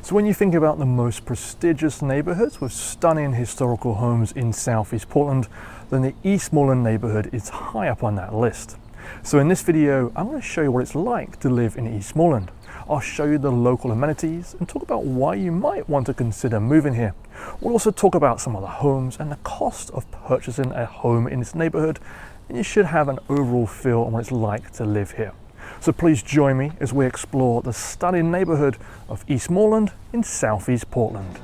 So when you think about the most prestigious neighborhoods with stunning historical homes in Southeast Portland, then the Eastmoreland neighborhood is high up on that list. So in this video, I'm going to show you what it's like to live in Eastmoreland. I'll show you the local amenities and talk about why you might want to consider moving here. We'll also talk about some of the homes and the cost of purchasing a home in this neighborhood, and you should have an overall feel on what it's like to live here. So please join me as we explore the stunning neighborhood of Eastmoreland in Southeast Portland.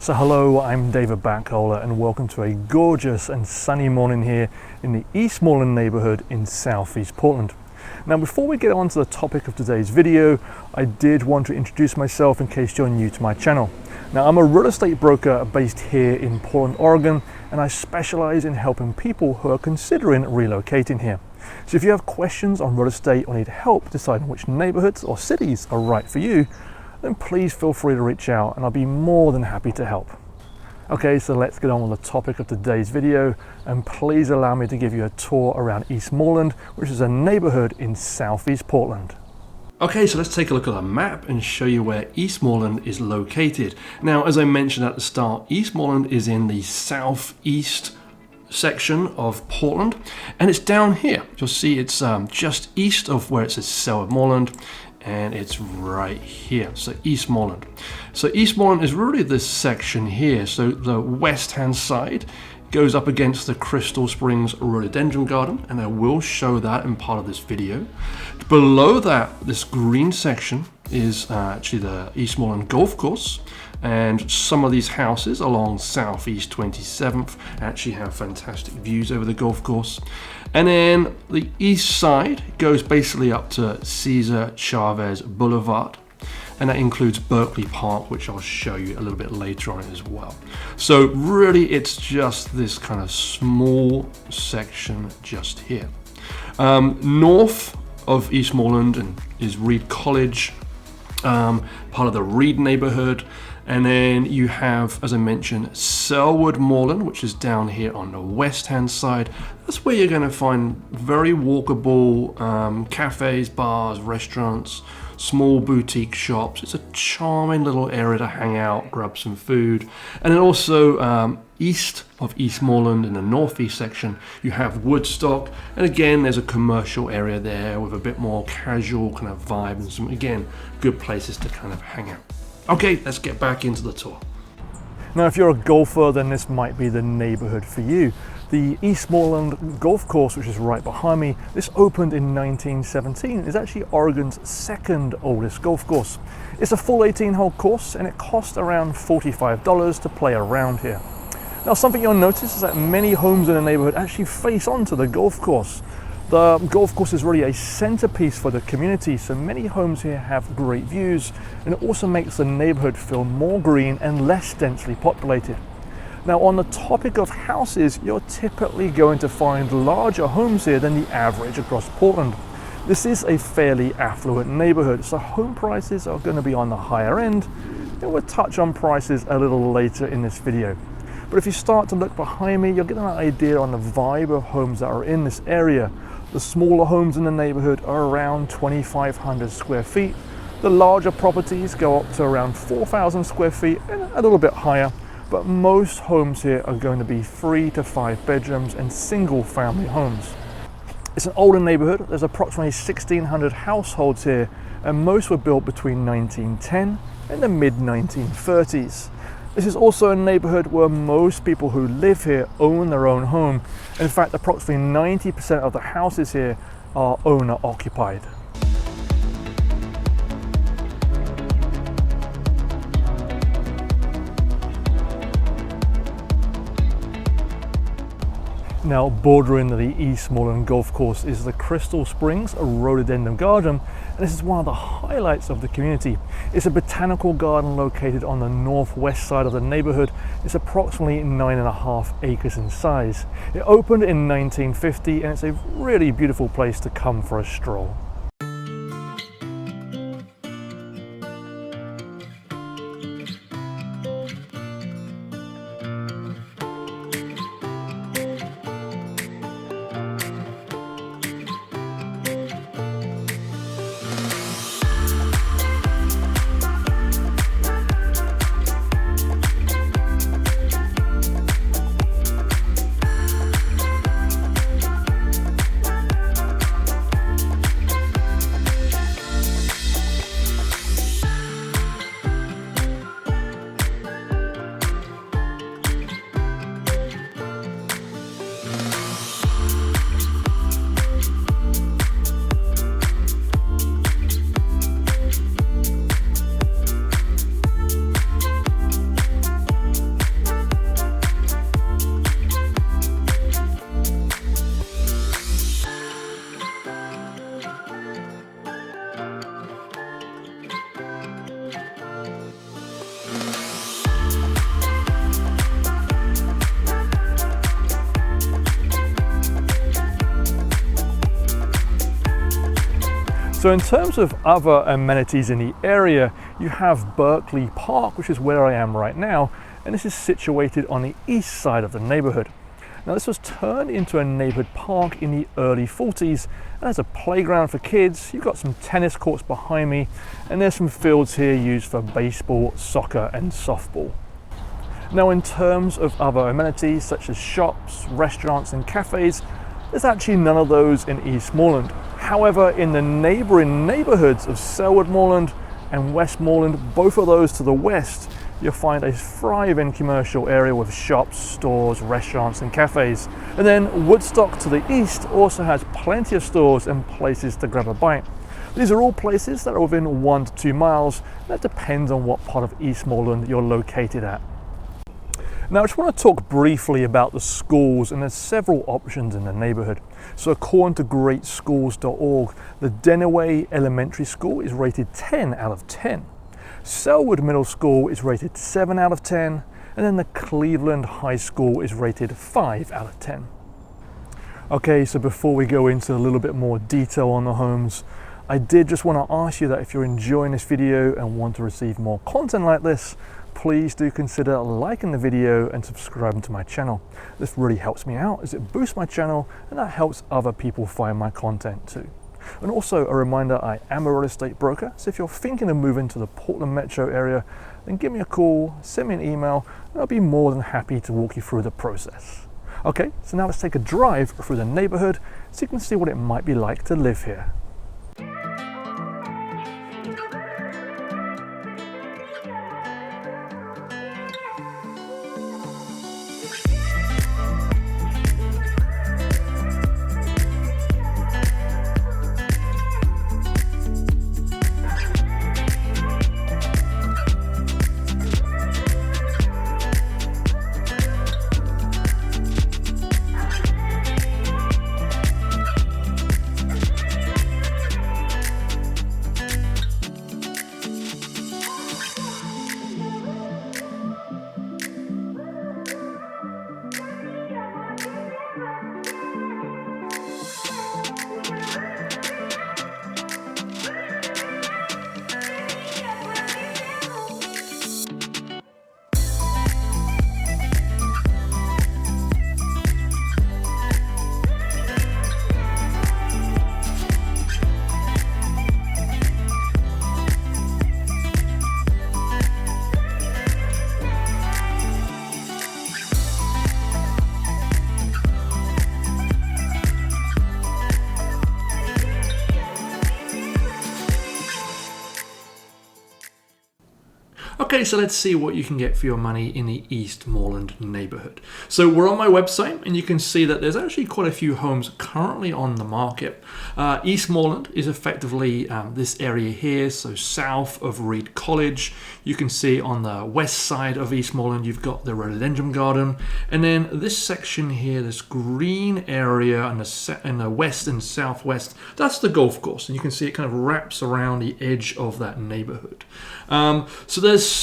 So hello, I'm David Backholer and welcome to a gorgeous and sunny morning here in the Eastmoreland neighborhood in Southeast Portland. Now before we get on to the topic of today's video, I did want to introduce myself in case you're new to my channel. Now I'm a real estate broker based here in Portland, Oregon, and I specialize in helping people who are considering relocating here. So if you have questions on real estate or need help deciding which neighborhoods or cities are right for you, then please feel free to reach out and I'll be more than happy to help. Okay, so let's get on with the topic of today's video, and please allow me to give you a tour around Eastmoreland, which is a neighborhood in Southeast Portland. Okay, so let's take a look at a map and show you where Eastmoreland is located. Now, as I mentioned at the start, Eastmoreland is in the southeast section of Portland, and it's down here. You'll see it's just east of where it says Selwood-Moreland, and it's right here, so Eastmoreland. So Eastmoreland is really this section here. So the west hand side goes up against the Crystal Springs Rhododendron Garden, and I will show that in part of this video. Below that, this green section is actually the Eastmoreland Golf Course, and some of these houses along Southeast 27th actually have fantastic views over the golf course. And then the east side goes basically up to Cesar Chavez Boulevard, and that includes Berkeley Park, which I'll show you a little bit later on as well. So really it's just this kind of small section just here. North of Eastmoreland and is Reed College, part of the Reed neighborhood. And then you have, as I mentioned, Selwood-Moreland, which is down here on the west-hand side. That's where you're going to find very walkable cafes, bars, restaurants, small boutique shops. It's a charming little area to hang out, grab some food. And then also east of Eastmoreland in the northeast section, you have Woodstock. And again, there's a commercial area there with a bit more casual kind of vibe and some, again, good places to kind of hang out. Okay, let's get back into the tour. Now, if you're a golfer, then this might be the neighborhood for you. The Eastmoreland Golf Course, which is right behind me, this opened in 1917. It's actually Oregon's second oldest golf course. It's a full 18-hole course, and it costs around $45 to play around here. Now, something you'll notice is that many homes in the neighborhood actually face onto the golf course. The golf course is really a centerpiece for the community, so many homes here have great views, and it also makes the neighborhood feel more green and less densely populated. Now, on the topic of houses, you're typically going to find larger homes here than the average across Portland. This is a fairly affluent neighborhood, so home prices are going to be on the higher end, and we'll touch on prices a little later in this video. But if you start to look behind me, you'll get an idea on the vibe of homes that are in this area. The smaller homes in the neighborhood are around 2,500 square feet. The larger properties go up to around 4,000 square feet and a little bit higher, but most homes here are going to be 3 to 5 bedrooms and single family homes. It's an older neighborhood. There's approximately 1,600 households here, and most were built between 1910 and the mid 1930s. This is also a neighborhood where most people who live here own their own home. In fact, approximately 90% of the houses here are owner occupied. Now, bordering the Eastmoreland Golf Course is the Crystal Springs Rhododendron Garden, and this is one of the highlights of the community. It's a botanical garden located on the northwest side of the neighborhood. It's approximately 9.5 acres in size. It opened in 1950, and it's a really beautiful place to come for a stroll. So in terms of other amenities in the area, you have Berkeley Park, which is where I am right now, and this is situated on the east side of the neighborhood. Now, this was turned into a neighborhood park in the early 40s, and has a playground for kids. You've got some tennis courts behind me, and there's some fields here used for baseball, soccer and softball. Now, in terms of other amenities such as shops, restaurants and cafes, there's actually none of those in Eastmoreland. However, in the neighboring neighborhoods of Selwoodmoreland and Westmoreland, both of those to the west, you'll find a thriving commercial area with shops, stores, restaurants and cafes. And then Woodstock to the east also has plenty of stores and places to grab a bite. These are all places that are within 1 to 2 miles. That depends on what part of Eastmoreland you're located at. Now, I just want to talk briefly about the schools, and there's several options in the neighborhood. So according to greatschools.org, the Denaway Elementary School is rated 10 out of 10. Selwood Middle School is rated 7 out of 10, and then the Cleveland High School is rated 5 out of 10. Okay, so before we go into a little bit more detail on the homes, I did just want to ask you that if you're enjoying this video and want to receive more content like this, please do consider liking the video and subscribing to my channel. This really helps me out as it boosts my channel, and that helps other people find my content too. And also a reminder, I am a real estate broker, so if you're thinking of moving to the Portland metro area, then give me a call, send me an email, and I'll be more than happy to walk you through the process. Okay, so now let's take a drive through the neighborhood so you can see what it might be like to live here. Okay, so let's see what you can get for your money in the Eastmoreland neighborhood. So we're on my website and you can see that there's actually quite a few homes currently on the market. Eastmoreland is effectively this area here, so south of Reed College. You can see on the west side of Eastmoreland you've got the Rhododendron Garden, and then this section here, this green area in the west and southwest, that's the golf course, and you can see it kind of wraps around the edge of that neighborhood. So there's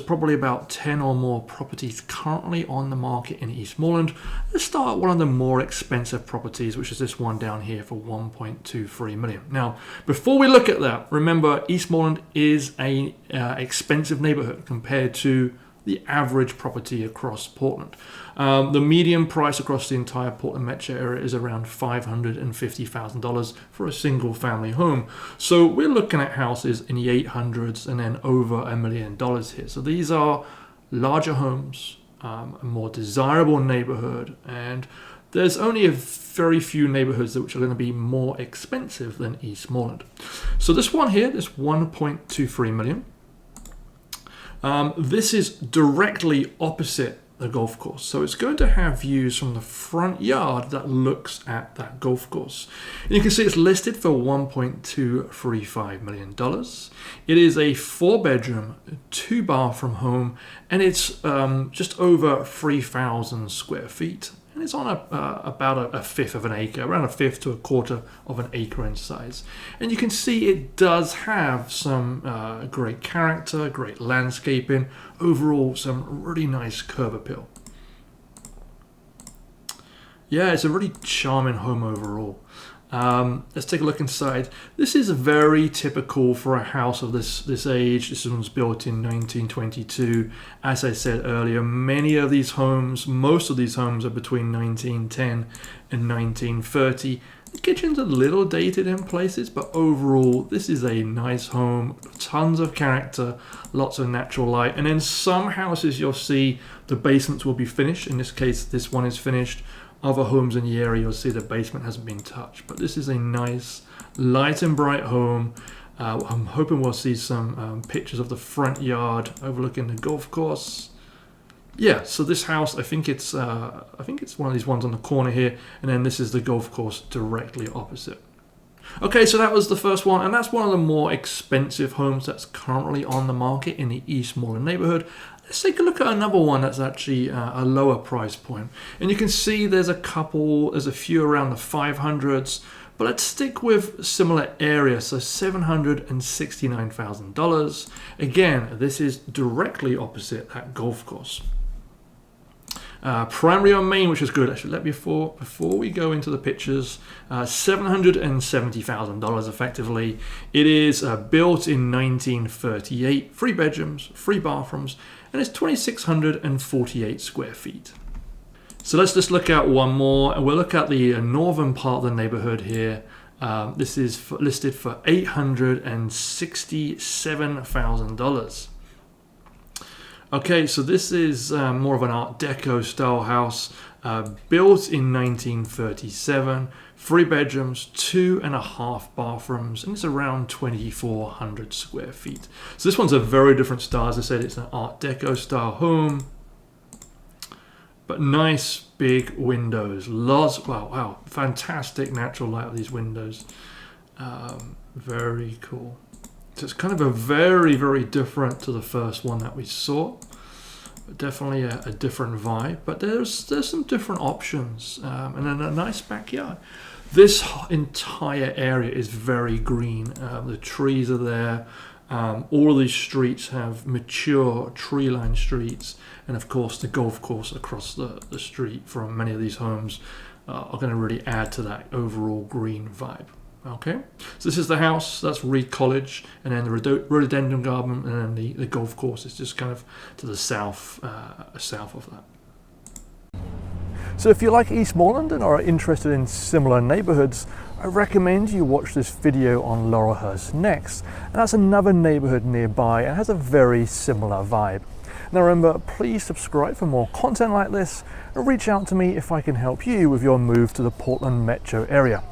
probably about 10 or more properties currently on the market in Eastmoreland. Let's start one of the more expensive properties, which is this one down here for $1.23 million. Now, before we look at that, remember Eastmoreland is a expensive neighborhood compared to the average property across Portland. The median price across the entire Portland metro area is around $550,000 for a single family home. So we're looking at houses in the 800s and then over $1 million here. So these are larger homes, a more desirable neighborhood, and there's only a very few neighborhoods which are going to be more expensive than Eastmoreland. So this one here, this $1.23 million, this is directly opposite the golf course. So it's going to have views from the front yard that looks at that golf course. And you can see it's listed for $1.235 million. It is a 4-bedroom, 2-bathroom home, and it's just over 3,000 square feet. And it's on about a fifth of an acre, around a fifth to a quarter of an acre in size. And you can see it does have some great character, great landscaping, overall some really nice curb appeal. Yeah, it's a really charming home overall. Let's take a look inside. This is very typical for a house of this age. This one's built in 1922. As I said earlier, most of these homes are between 1910 and 1930. The kitchen's a little dated in places, but overall, this is a nice home. Tons of character, lots of natural light. And then some houses you'll see the basements will be finished. In this case, this one is finished. Other homes in the area, you'll see the basement hasn't been touched. But this is a nice, light and bright home. I'm hoping we'll see some pictures of the front yard overlooking the golf course. Yeah, so this house, I think it's one of these ones on the corner here, and then this is the golf course directly opposite. Okay, so that was the first one, and that's one of the more expensive homes that's currently on the market in the Eastmoreland neighborhood. Let's take a look at another one that's actually a lower price point. And you can see there's a few around the 500s, but let's stick with similar area, so $769,000. Again, this is directly opposite that golf course. Primary on main, which is good. Actually, before we go into the pictures, $770,000 effectively. It is built in 1938, 3 bedrooms, 3 bathrooms, and it's 2,648 square feet. So let's just look at one more, and we'll look at the northern part of the neighborhood here. This is listed for $867,000. Okay, so this is more of an Art Deco style house, built in 1937, 3 bedrooms, 2.5 bathrooms, and it's around 2,400 square feet. So this one's a very different style. As I said, it's an Art Deco style home, but nice big windows. Wow, fantastic natural light of these windows. Very cool. So it's kind of a very, very different to the first one that we saw. Definitely a different vibe, but there's some different options, and then a nice backyard. This entire area is very green. The trees are there. All of these streets have mature tree-lined streets, and of course the golf course across the street from many of these homes are going to really add to that overall green vibe. Okay, so this is the house, that's Reed College, and then the Rhododendron Garden, and then the golf course is just kind of to the south of that. So if you like Eastmoreland and are interested in similar neighborhoods, I recommend you watch this video on Laurelhurst next, and that's another neighborhood nearby and has a very similar vibe. Now remember, please subscribe for more content like this, and reach out to me if I can help you with your move to the Portland metro area.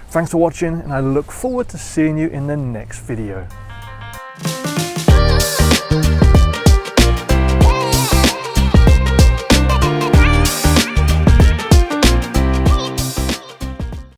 Thanks for watching, and I look forward to seeing you in the next video.